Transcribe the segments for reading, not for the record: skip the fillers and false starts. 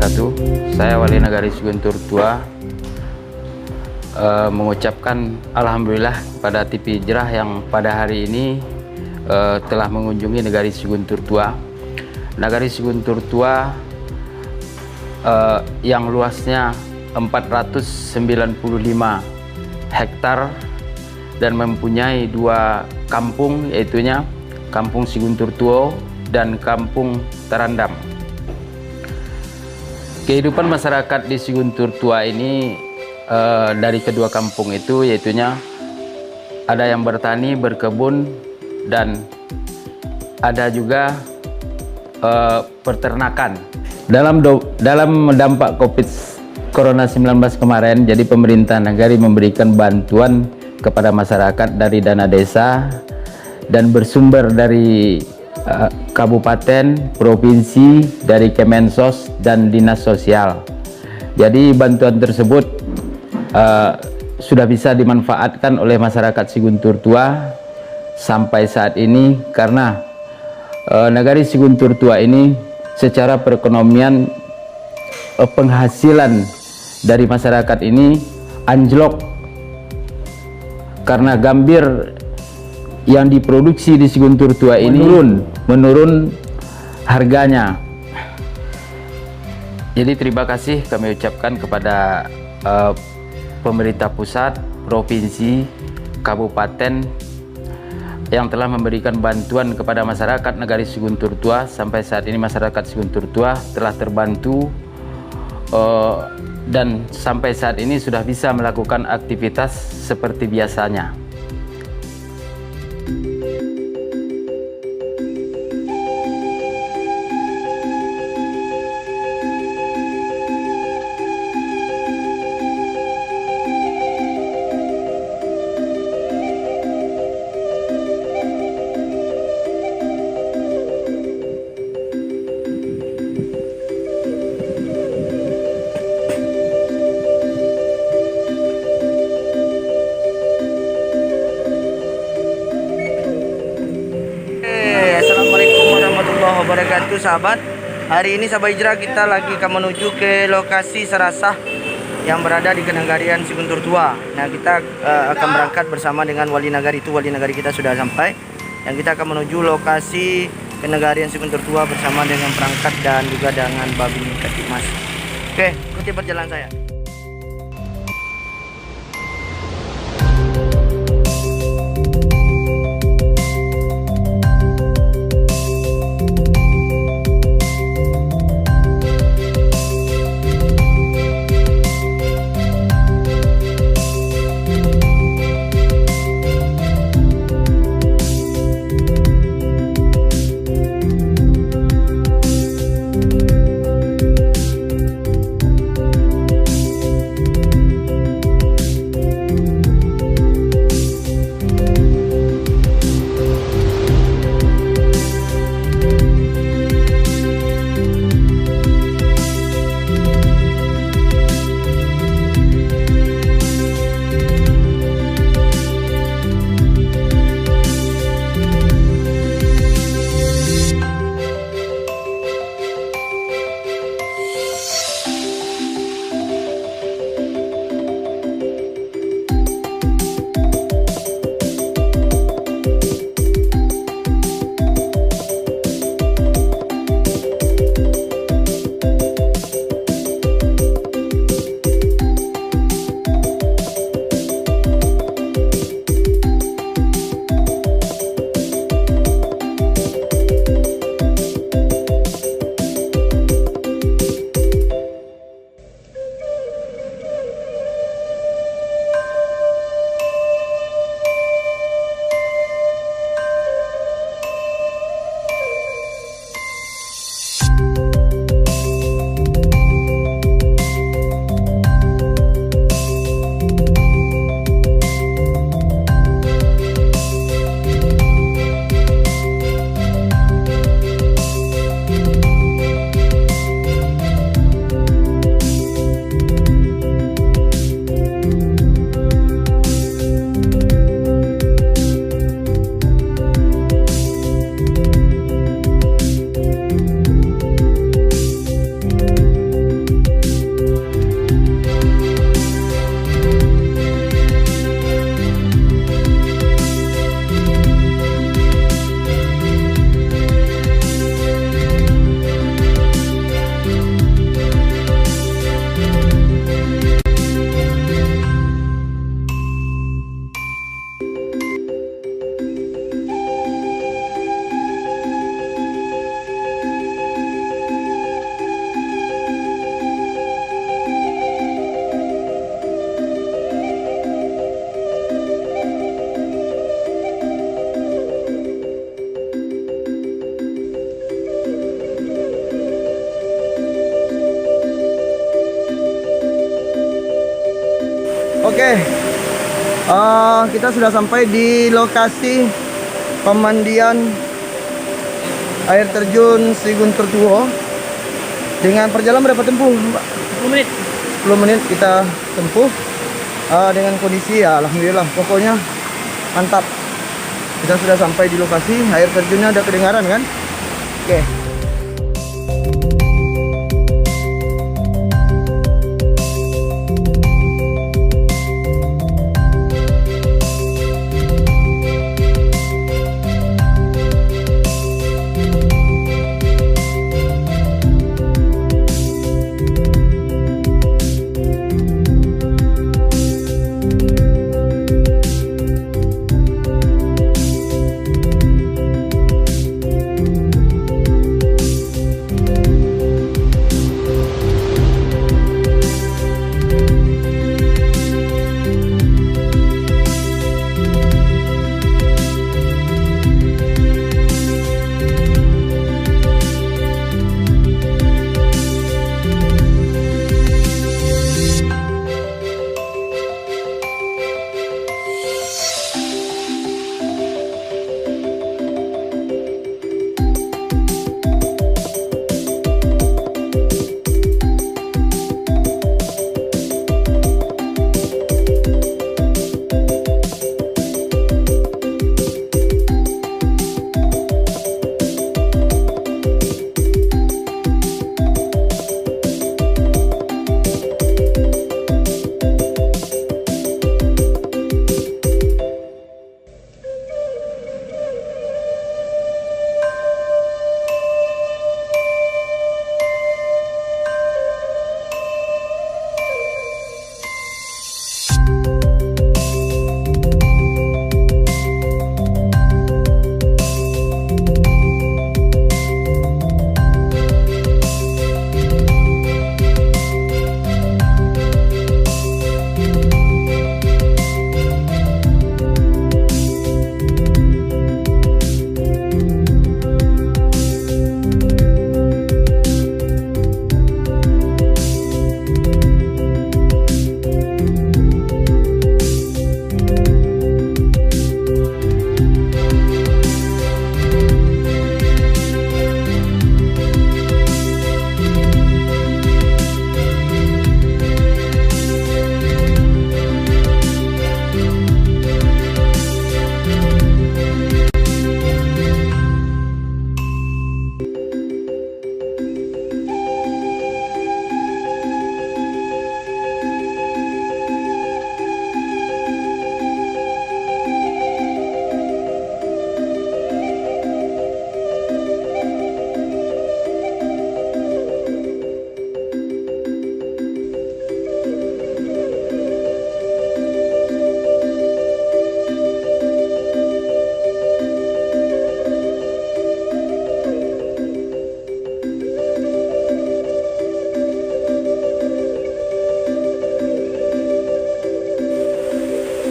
wabarakatuh. Saya Wali Nagari Siguntur Tua mengucapkan alhamdulillah pada TV Jerah yang pada hari ini telah mengunjungi Nagari Siguntur Tua. Nagari Siguntur Tua yang luasnya 495 hektar dan mempunyai dua kampung, yaitunya Kampung Siguntur Tua dan Kampung Tarandam. Kehidupan masyarakat di Siguntur Tua ini dari kedua kampung itu, yaitunya ada yang bertani, berkebun, dan ada juga peternakan. Dalam dampak Corona-19 kemarin, jadi pemerintah Nagari memberikan bantuan kepada masyarakat dari dana desa dan bersumber dari kabupaten, provinsi, dari Kemensos dan Dinas Sosial. Jadi bantuan tersebut sudah bisa dimanfaatkan oleh masyarakat Siguntur Tua sampai saat ini, karena Nagari Siguntur Tua ini secara perekonomian penghasilan dari masyarakat ini anjlok karena gambir yang diproduksi di Siguntur Tua ini menurun harganya. Jadi terima kasih kami ucapkan kepada pemerintah pusat, provinsi, kabupaten yang telah memberikan bantuan kepada masyarakat Nagari Siguntur Tua. Sampai saat ini masyarakat Siguntur Tua telah terbantu dan sampai saat ini sudah bisa melakukan aktivitas seperti biasanya. Assalamualaikum warahmatullahi wabarakatuh, sahabat. Hari ini sahabat hijrah kita lagi akan menuju ke lokasi Serasah yang berada di Kenegarian Siguntur Tua. Nah, kita akan berangkat bersama dengan Wali Nagari. Itu Wali Nagari kita sudah sampai, dan kita akan menuju lokasi Kenegarian Siguntur Tua bersama dengan perangkat dan juga dengan Babi Katimas. Oke, ikuti perjalanan saya. Oke. Kita sudah sampai di lokasi pemandian air terjun Siguntur Tuo. Dengan perjalanan berapa tempuh, Mbak? 10 menit. 10 menit kita tempuh. Dengan kondisi ya alhamdulillah, pokoknya mantap. Kita sudah sampai di lokasi, air terjunnya ada kedengaran kan? Oke.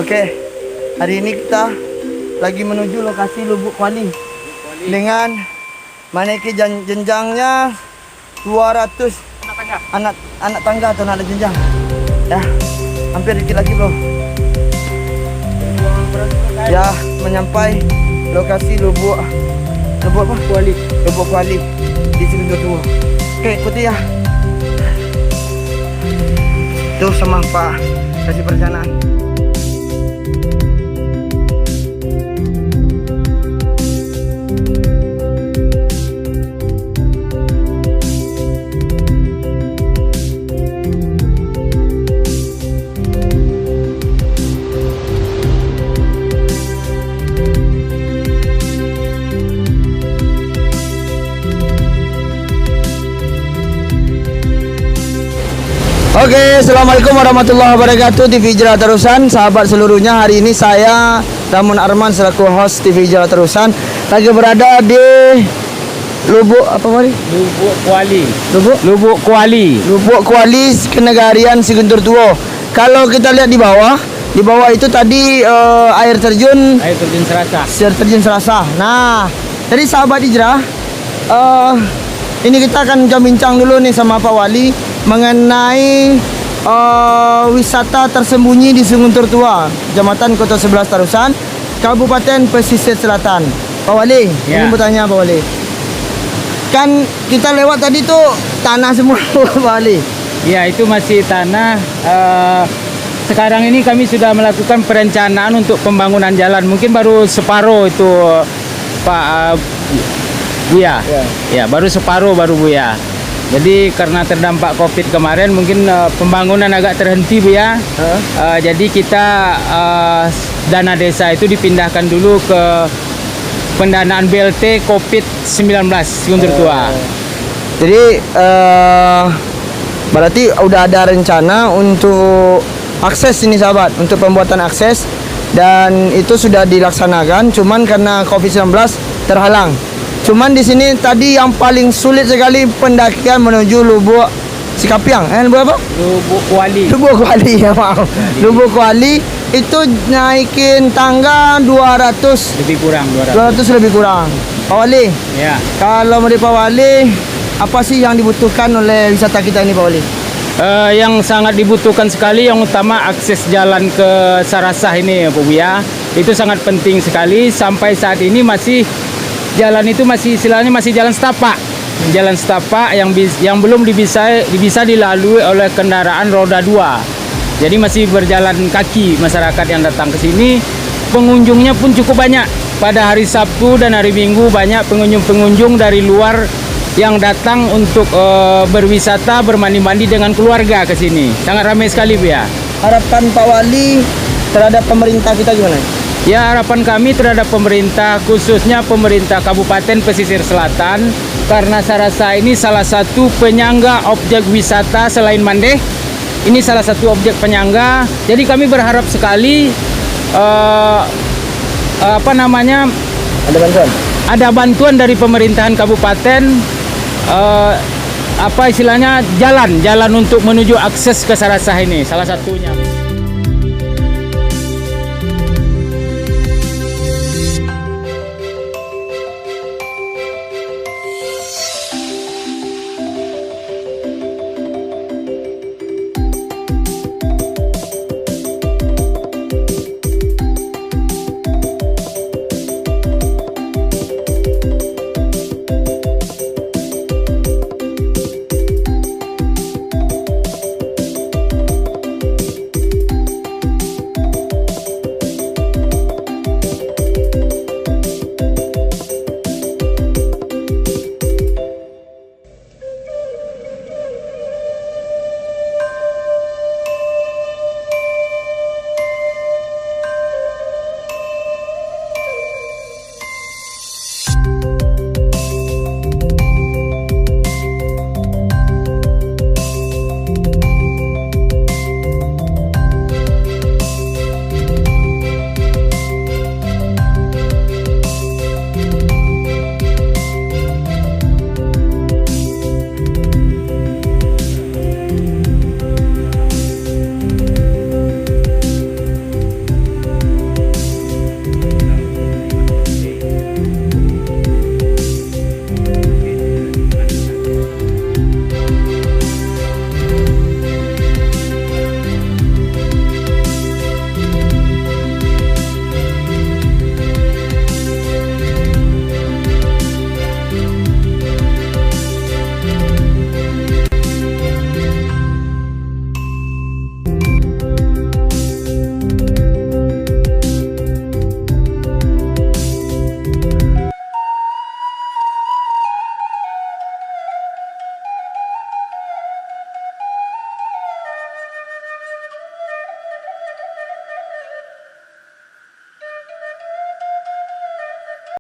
Oke, hari ini kita lagi menuju lokasi Lubuk Kuali dengan menaiki jenjangnya 200 anak tangga atau anak jenjang. Ya, hampir dikit lagi bro. Ya, menyampai lokasi Lubuk apa? Lubuk Kuali di Siguntur Tuo. Oke, ikuti ya. Tuh sama Pak kasih perencanaan. Oke, assalamualaikum warahmatullahi wabarakatuh. TV Hijrah Terusan, sahabat seluruhnya. Hari ini saya Ramun Arman selaku host TV Hijrah Terusan lagi berada di Lubuk apa tadi? Lubuk Kuali Kenegarian Siguntur Tuo. Kalau kita lihat di bawah itu tadi air terjun Serasah. Nah, jadi sahabat Hijrah, ini kita akan bincang dulu nih sama Pak Wali mengenai wisata tersembunyi di Seguntur Tua, Kecamatan Kota 11 Tarusan, Kabupaten Pesisir Selatan. Pak Wali, Ya. ini bertanya Pak Wali. Kan kita lewat tadi tuh tanah semua Pak Wali. Ya, itu masih tanah. Sekarang ini kami sudah melakukan perencanaan untuk pembangunan jalan. Mungkin baru separuh itu, Pak Buya. Ya, baru separuh Buya. Jadi karena terdampak COVID kemarin, mungkin pembangunan agak terhenti Buya. Jadi kita dana desa itu dipindahkan dulu ke pendanaan BLT COVID-19 Seguntur Tua. Jadi berarti udah ada rencana untuk akses ini sahabat, untuk pembuatan akses, dan itu sudah dilaksanakan. Cuman karena COVID-19 terhalang. Cuman di sini tadi yang paling sulit sekali pendakian menuju Lubuk Sikapiang. Lubuk apa? Lubuk Kuali. Lubuk Kuali ya maaf. Lubuk Kuali itu naikin tangga 200 Lebih kurang 200 lebih kurang. Pak Wali, Ya. kalau menurut Pak Wali, apa sih yang dibutuhkan oleh wisata kita ini Pak Wali? Yang sangat dibutuhkan sekali, yang utama akses jalan ke Sarasah ini Pak Buya. Itu sangat penting sekali. Sampai saat ini masih jalan itu masih istilahnya masih jalan setapak. Jalan setapak yang belum bisa dilalui oleh kendaraan roda 2. Jadi masih berjalan kaki masyarakat yang datang ke sini. Pengunjungnya pun cukup banyak. Pada hari Sabtu dan hari Minggu banyak pengunjung-pengunjung dari luar yang datang untuk berwisata, bermandi-mandi dengan keluarga ke sini. Sangat ramai sekali, Bu ya. Harapan Pak Wali terhadap pemerintah kita gimana? Ya, harapan kami terhadap pemerintah, khususnya pemerintah Kabupaten Pesisir Selatan, karena Sarasah ini salah satu penyangga objek wisata selain Mandeh. Ini salah satu objek penyangga. Jadi kami berharap sekali Ada bantuan? ada bantuan dari pemerintahan kabupaten, jalan untuk menuju akses ke Sarasah ini salah satunya.